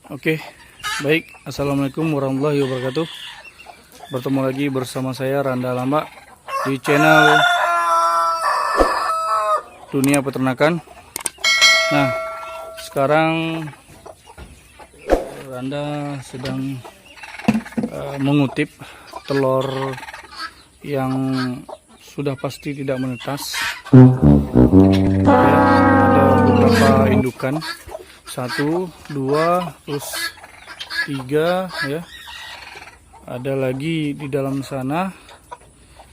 Oke, baik. Assalamualaikum warahmatullahi wabarakatuh. Bertemu lagi bersama saya Randa Lamba di channel Dunia Peternakan. Nah, sekarang Randa sedang mengutip telur yang sudah pasti tidak menetas. Ada beberapa indukan. 1, 2, terus 3 ya. Ada lagi di dalam sana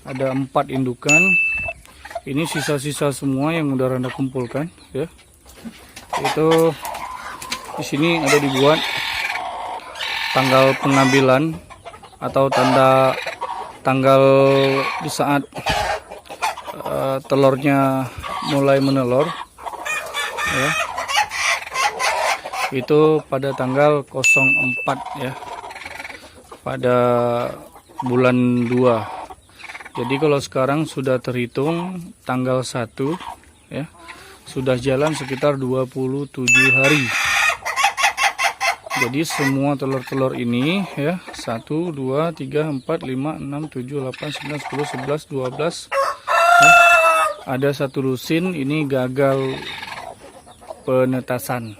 ada 4 indukan. Ini sisa-sisa semua yang udah Randa kumpulkan ya. Itu di sini ada dibuat tanggal pengambilan atau tanggal di saat telurnya mulai menelur ya. Itu pada tanggal 04 ya, pada bulan 2. Jadi kalau sekarang sudah terhitung tanggal 1 ya, sudah jalan sekitar 27 hari. Jadi semua telur-telur ini ya, 1, 2, 3, 4, 5, 6, 7, 8, 9, 10, 11, 12 ya. Ada satu lusin ini gagal penetasan.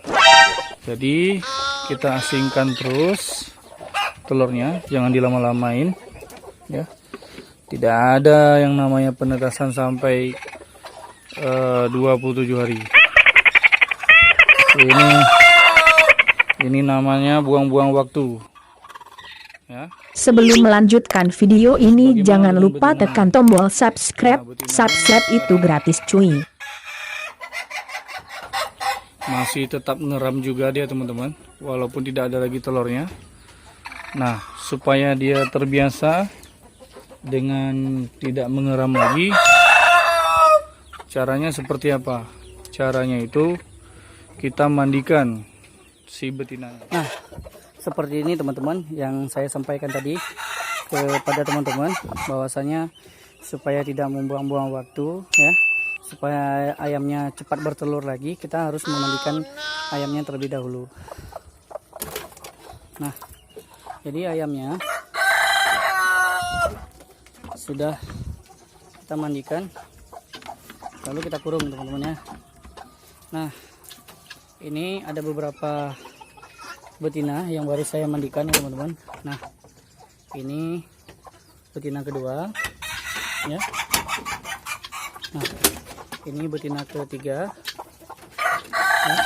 Jadi kita asingkan terus telurnya, jangan dilama-lamain ya. Tidak ada yang namanya penetasan sampai 27 hari. Ini namanya buang-buang waktu ya. Sebelum melanjutkan video ini, jangan lupa tekan tombol subscribe. Subscribe itu gratis cuy. Masih tetap ngeram juga dia teman-teman, walaupun tidak ada lagi telurnya. Nah, supaya dia terbiasa dengan tidak mengeram lagi, caranya seperti apa? Caranya itu kita mandikan si betinanya. Nah, seperti ini teman-teman yang saya sampaikan tadi kepada teman-teman, bahwasanya supaya tidak membuang-buang waktu ya, supaya ayamnya cepat bertelur lagi, kita harus memandikan ayamnya terlebih dahulu. Nah, jadi ayamnya sudah kita mandikan, lalu kita kurung teman-teman ya. Nah, ini ada beberapa betina yang baru saya mandikan ya teman-teman. Nah, ini betina kedua ya. Nah, ini betina ketiga ya.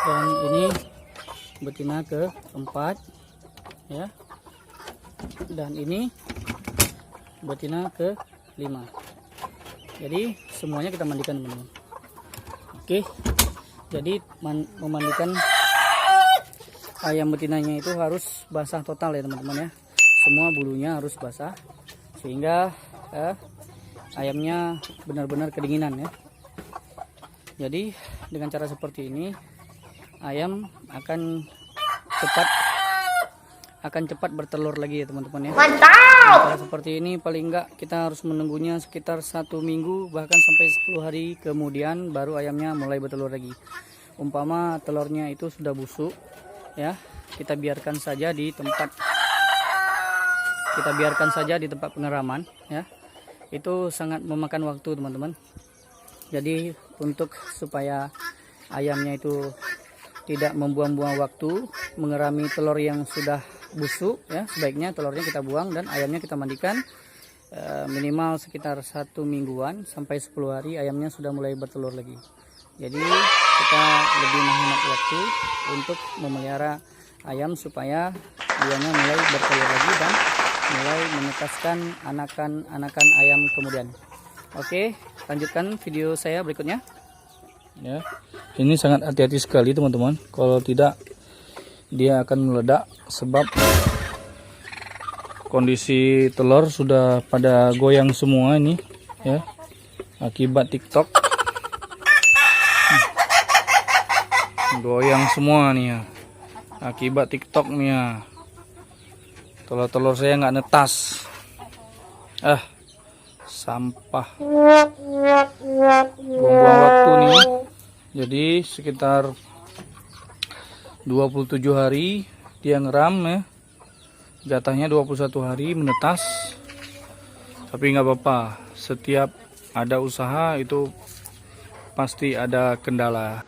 Dan ini betina keempat ya, dan ini betina kelima. Jadi semuanya kita mandikan teman-teman. Oke, jadi memandikan ayam betinanya itu harus basah total ya teman-teman ya. Semua bulunya harus basah sehingga ayamnya benar-benar kedinginan ya. Jadi dengan cara seperti ini ayam akan cepat bertelur lagi ya teman-teman ya. Mantap. Cara seperti ini paling enggak kita harus menunggunya sekitar 1 minggu bahkan sampai 10 hari kemudian baru ayamnya mulai bertelur lagi. Umpama telurnya itu sudah busuk ya, kita biarkan saja di tempat pengeraman ya. Itu sangat memakan waktu teman-teman. Jadi untuk supaya ayamnya itu tidak membuang-buang waktu mengerami telur yang sudah busuk ya, sebaiknya telurnya kita buang dan ayamnya kita mandikan minimal sekitar 1 mingguan sampai 10 hari ayamnya sudah mulai bertelur lagi. Jadi kita lebih menghemat waktu untuk memelihara ayam supaya ayamnya mulai bertelur lagi dan mulai menetaskan anakan ayam kemudian. Oke, lanjutkan video saya berikutnya ya. Ini sangat hati-hati sekali teman-teman, kalau tidak dia akan meledak sebab kondisi telur sudah pada goyang semua ini ya, akibat TikTok. Goyang semua nih ya, akibat TikTok nih ya. Telur-telur saya nggak netas. Sampah. Buang-buang waktu nih. Jadi sekitar 27 hari dia ngeram ya. Jatahnya 21 hari menetas. Tapi nggak apa-apa, setiap ada usaha itu pasti ada kendala.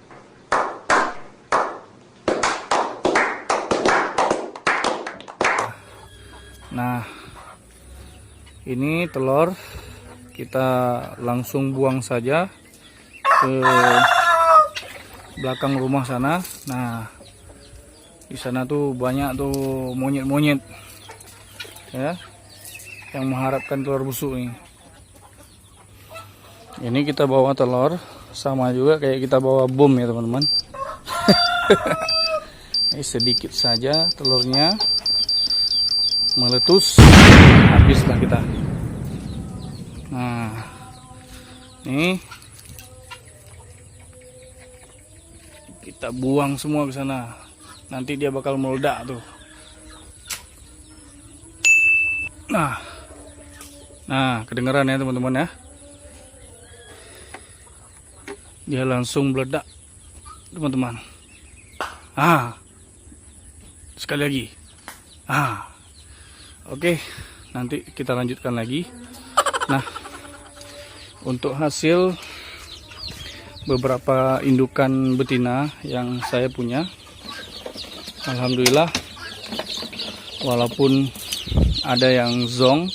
Nah, ini telur kita langsung buang saja ke belakang rumah sana. Nah, di sana tuh banyak tuh monyet-monyet ya, yang mengharapkan telur busuk nih. Ini kita bawa telur sama juga kayak kita bawa bom ya teman-teman. Ini sedikit saja telurnya meletus, habislah kita. Nah, ini kita buang semua ke sana. Nanti dia bakal meledak tuh. Nah, kedengeran ya teman-teman ya. Dia langsung meledak, teman-teman. Sekali lagi. Oke, nanti kita lanjutkan lagi. Nah, untuk hasil beberapa indukan betina yang saya punya, alhamdulillah, walaupun ada yang zong,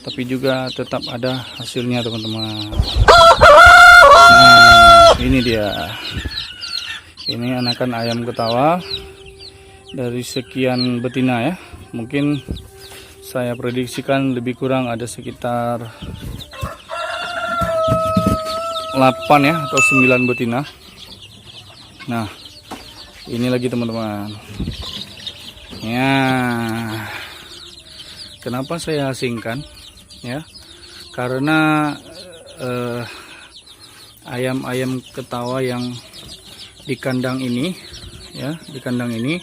tapi juga tetap ada hasilnya teman-teman. Nah, ini dia. Ini anakan ayam ketawa dari sekian betina ya. Mungkin saya prediksikan lebih kurang ada sekitar 8 ya atau 9 betina. Nah, ini lagi teman-teman. Ya, kenapa saya asingkan? Ya, karena ayam-ayam ketawa yang di kandang ini, ya, di kandang ini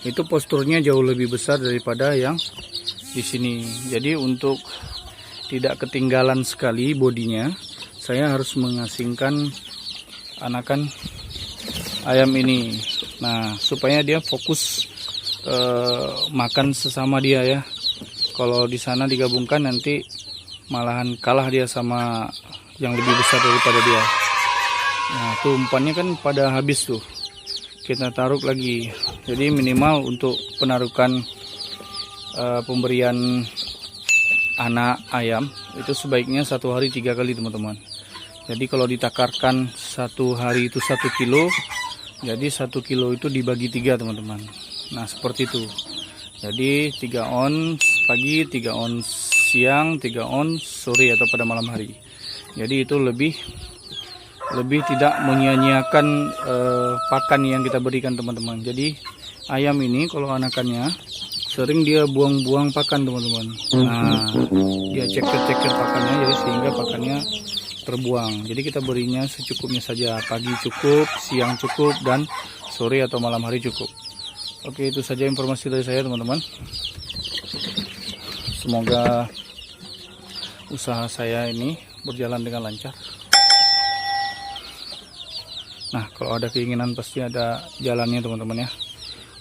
itu posturnya jauh lebih besar daripada yang di sini. Jadi untuk tidak ketinggalan sekali bodinya, saya harus mengasingkan anakan ayam ini. Nah, supaya dia fokus makan sesama dia ya. Kalau di sana digabungkan nanti malahan kalah dia sama yang lebih besar daripada dia. Nah, tuh umpannya kan pada habis tuh. Kita taruh lagi. Jadi minimal untuk penarukan pemberian anak ayam itu sebaiknya 1 hari 3 kali teman-teman. Jadi kalau ditakarkan 1 hari itu 1 kilo, jadi 1 kilo itu dibagi 3 teman-teman. Nah, seperti itu. Jadi 3 ons pagi, 3 ons siang, 3 ons sore atau pada malam hari. Jadi itu lebih tidak menyia-nyiakan pakan yang kita berikan teman-teman. Jadi ayam ini kalau anakannya sering dia buang-buang pakan teman-teman. Nah, dia ceker-ceker pakannya, jadi sehingga pakannya terbuang. Jadi kita berinya secukupnya saja. Pagi cukup, siang cukup, dan sore atau malam hari cukup. Oke, itu saja informasi dari saya teman-teman. Semoga usaha saya ini berjalan dengan lancar. Nah, kalau ada keinginan pasti ada jalannya teman-teman ya.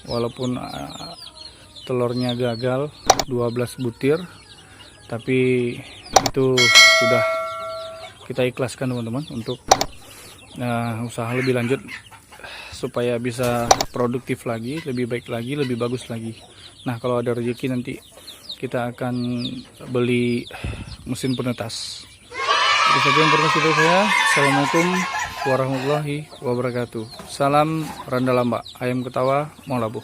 Walaupun telurnya gagal 12 butir, tapi itu sudah kita ikhlaskan teman-teman untuk usaha lebih lanjut supaya bisa produktif lagi, lebih baik lagi, lebih bagus lagi. Nah, kalau ada rezeki nanti kita akan beli mesin penetas. Itu saja informasi dari saya. Assalamualaikum warahmatullahi wabarakatuh. Salam Randalamba, ayam ketawa mau labuh.